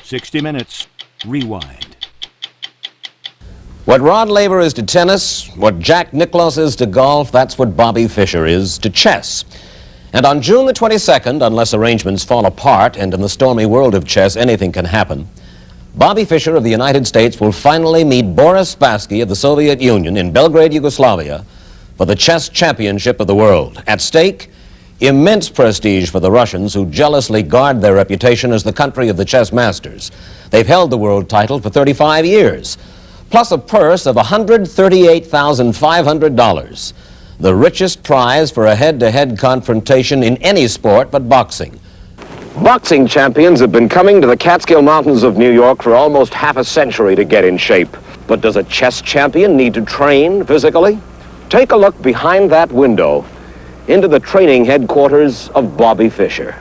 60 Minutes, Rewind. What Rod Laver is to tennis, what Jack Nicklaus is to golf, that's what Bobby Fischer is to chess. And on June the 22nd, unless arrangements fall apart, and in the stormy world of chess anything can happen, Bobby Fischer of the United States will finally meet Boris Spassky of the Soviet Union in Belgrade, Yugoslavia, for the chess championship of the world. At stake, immense prestige for the Russians, who jealously guard their reputation as the country of the chess masters. They've held the world title for 35 years, plus a purse of $138,500, the richest prize for a head-to-head confrontation in any sport but boxing. Boxing champions have been coming to the Catskill Mountains of New York for almost half a century to get in shape. But does a chess champion need to train physically? Take a look behind that window into the training headquarters of Bobby Fischer.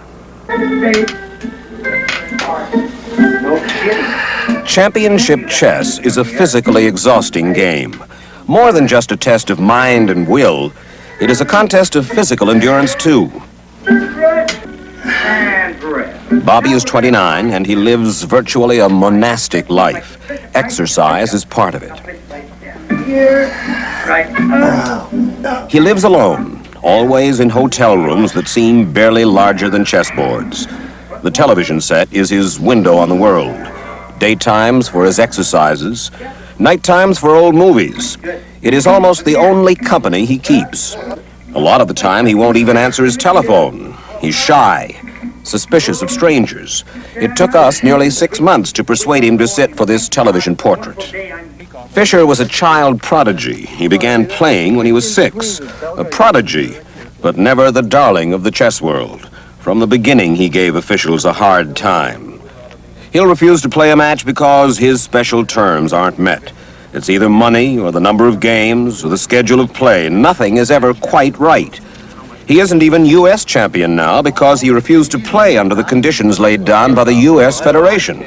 Championship chess is a physically exhausting game. More than just a test of mind and will, it is a contest of physical endurance too. Bobby is 29 and he lives virtually a monastic life. Exercise is part of it. He lives alone, always in hotel rooms that seem barely larger than chessboards. The television set is his window on the world. Daytimes for his exercises, nighttimes for old movies. It is almost the only company he keeps. A lot of the time he won't even answer his telephone. He's shy, suspicious of strangers. It took us nearly 6 months to persuade him to sit for this television portrait. Fischer was a child prodigy. He began playing when he was 6. A prodigy, but never the darling of the chess world. From the beginning, he gave officials a hard time. He'll refuse to play a match because his special terms aren't met. It's either money or the number of games or the schedule of play. Nothing is ever quite right. He isn't even U.S. champion now because he refused to play under the conditions laid down by the U.S. Federation.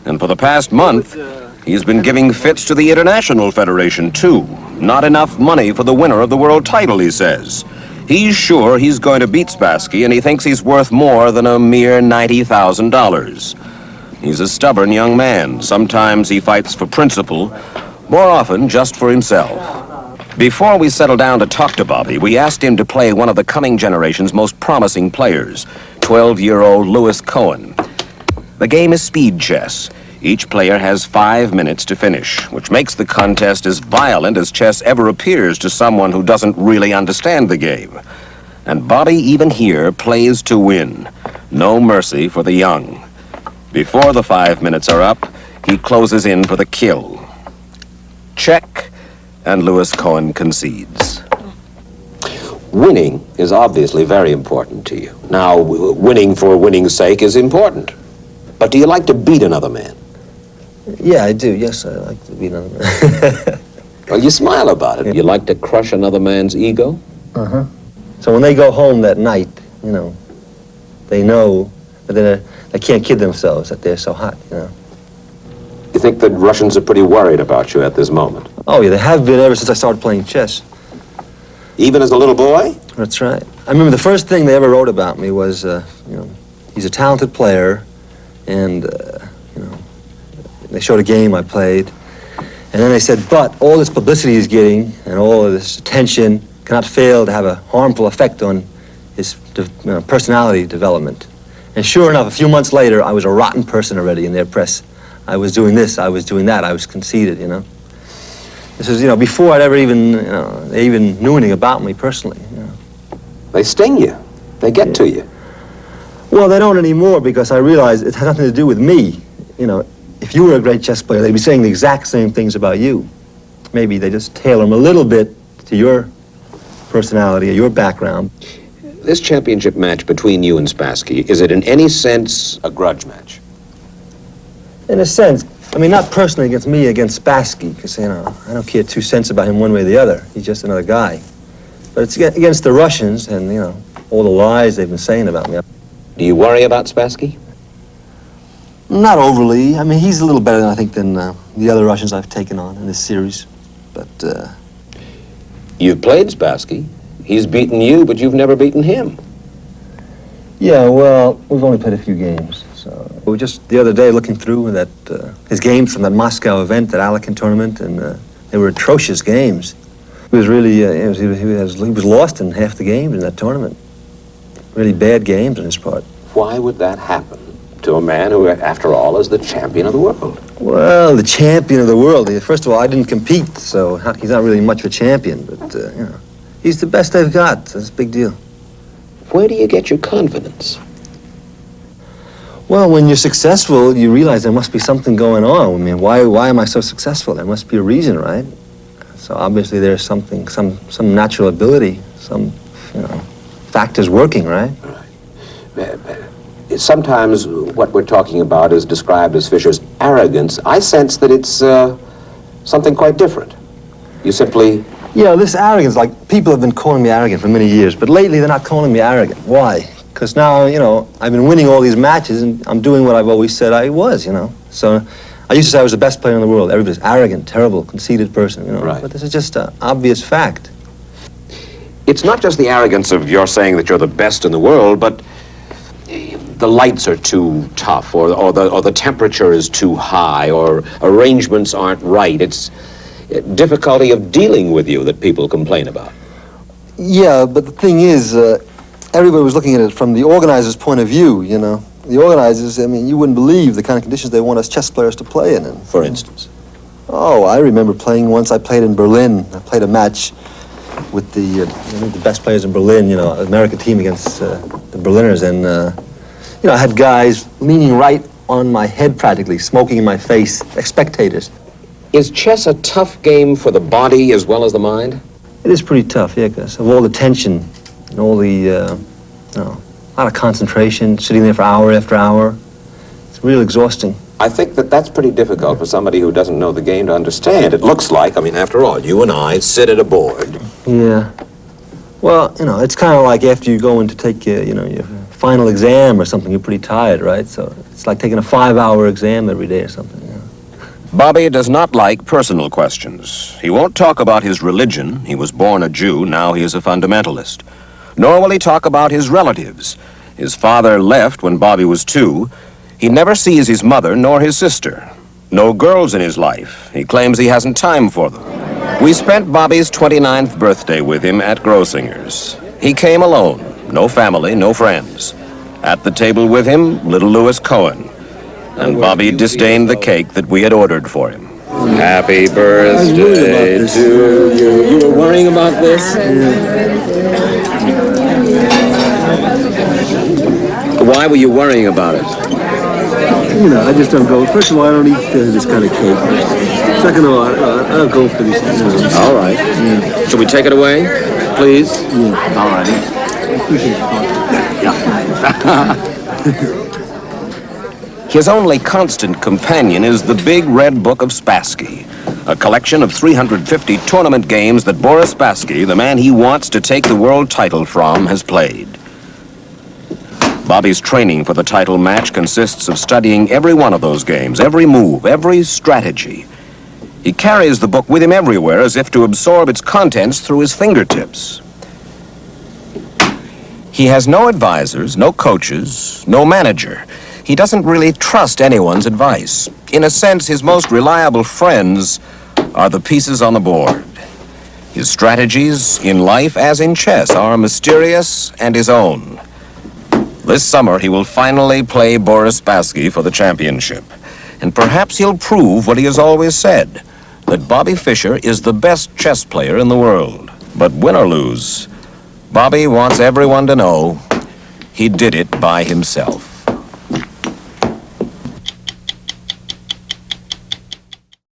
And for the past month, he's been giving fits to the International Federation, too. Not enough money for the winner of the world title, he says. He's sure he's going to beat Spassky, and he thinks he's worth more than a mere $90,000. He's a stubborn young man. Sometimes he fights for principle, more often just for himself. Before we settled down to talk to Bobby, we asked him to play one of the coming generation's most promising players, 12-year-old Lewis Cohen. The game is speed chess. Each player has 5 minutes to finish, which makes the contest as violent as chess ever appears to someone who doesn't really understand the game. And Bobby, even here, plays to win. No mercy for the young. Before the 5 minutes are up, he closes in for the kill. Check, and Lewis Cohen concedes. Winning is obviously very important to you. Now, winning for winning's sake is important. But do you like to beat another man? Yeah, I do. Yes, I like to beat another man. Well, you smile about it. You like to crush another man's ego? Uh-huh. So when they go home that night, you know, they know that they can't kid themselves that they're so hot, you know. You think the Russians are pretty worried about you at this moment? Oh, yeah, they have been ever since I started playing chess. Even as a little boy? That's right. I remember the first thing they ever wrote about me was, you know, he's a talented player, and, you know, they showed a game I played, and then they said, but all this publicity he's getting and all of this attention cannot fail to have a harmful effect on his personality development. And sure enough, a few months later, I was a rotten person already in their press. I was doing this, I was doing that, I was conceited, you know. This is, you know, before I'd ever even, you know, they even knew anything about me personally, you know. They sting you. They get to you. Well, they don't anymore because I realize it has nothing to do with me. You know, if you were a great chess player, they'd be saying the exact same things about you. Maybe they just tailor them a little bit to your personality or your background. This championship match between you and Spassky, is it in any sense a grudge match? In a sense. I mean, not personally against me, against Spassky, because, you know, I don't care 2 cents about him one way or the other. He's just another guy. But it's against the Russians and, you know, all the lies they've been saying about me. Do you worry about Spassky? Not overly. I mean, he's a little better, I think, than the other Russians I've taken on in this series. But, You've played Spassky. He's beaten you, but you've never beaten him. Yeah, well, we've only played a few games, so... We were just the other day looking through that his games from that Moscow event, that Alekhine tournament, and they were atrocious games. He was really, he was lost in half the games in that tournament. Really bad games on his part. Why would that happen to a man who, after all, is the champion of the world? Well, the champion of the world. First of all, I didn't compete, so he's not really much of a champion, but, you know, he's the best they've got. That's a big deal. Where do you get your confidence? Well, when you're successful, you realize there must be something going on. I mean, why am I so successful? There must be a reason, right? So obviously there's something, some natural ability, some, you know, factors working, right? Right. Sometimes what we're talking about is described as Fischer's arrogance. I sense that it's something quite different. You simply... Yeah, this arrogance, like, people have been calling me arrogant for many years, but lately they're not calling me arrogant. Why? Because now, you know, I've been winning all these matches and I'm doing what I've always said I was, you know. So I used to say I was the best player in the world. Everybody's arrogant, terrible, conceited person, you know. Right. But this is just an obvious fact. It's not just the arrogance of your saying that you're the best in the world, but the lights are too tough, or the temperature is too high, or arrangements aren't right. It's difficulty of dealing with you that people complain about. Yeah, but the thing is, everybody was looking at it from the organizer's point of view, you know. The organizers, I mean, you wouldn't believe the kind of conditions they want us chess players to play in. For instance? Oh, I remember playing once. I played in Berlin. I played a match with the best players in Berlin, you know, American team against the Berliners, and you know, I had guys leaning right on my head practically, smoking in my face, spectators. Is chess a tough game for the body as well as the mind? It is pretty tough, yeah, because of all the tension and all the, you know, a lot of concentration, sitting there for hour after hour. It's real exhausting. I think that that's pretty difficult for somebody who doesn't know the game to understand. It looks like, I mean, after all, you and I sit at a board. Yeah. Well, you know, it's kind of like after you go in to take your, you know, your final exam or something, you're pretty tired, right? So it's like taking a 5-hour exam every day or something, you know. Bobby does not like personal questions. He won't talk about his religion. He was born a Jew, now he is a fundamentalist. Nor will he talk about his relatives. His father left when Bobby was 2. He never sees his mother nor his sister. No girls in his life. He claims he hasn't time for them. We spent Bobby's 29th birthday with him at Grossinger's. He came alone. No family, no friends. At the table with him, little Louis Cohen. And Bobby disdained the cake that we had ordered for him. Happy birthday to you. You were worrying about this? Why were you worrying about it? You know, I just don't go. First of all, I don't eat this kind of cake. Second of all, I don't go for these things. All right. Yeah. Should we take it away, please? Yeah. All right. His only constant companion is the big red book of Spassky, a collection of 350 tournament games that Boris Spassky, the man he wants to take the world title from, has played. Bobby's training for the title match consists of studying every one of those games, every move, every strategy. He carries the book with him everywhere as if to absorb its contents through his fingertips. He has no advisors, no coaches, no manager. He doesn't really trust anyone's advice. In a sense, his most reliable friends are the pieces on the board. His strategies, in life as in chess, are mysterious and his own. This summer, he will finally play Boris Spassky for the championship. And perhaps he'll prove what he has always said, that Bobby Fischer is the best chess player in the world. But win or lose, Bobby wants everyone to know he did it by himself.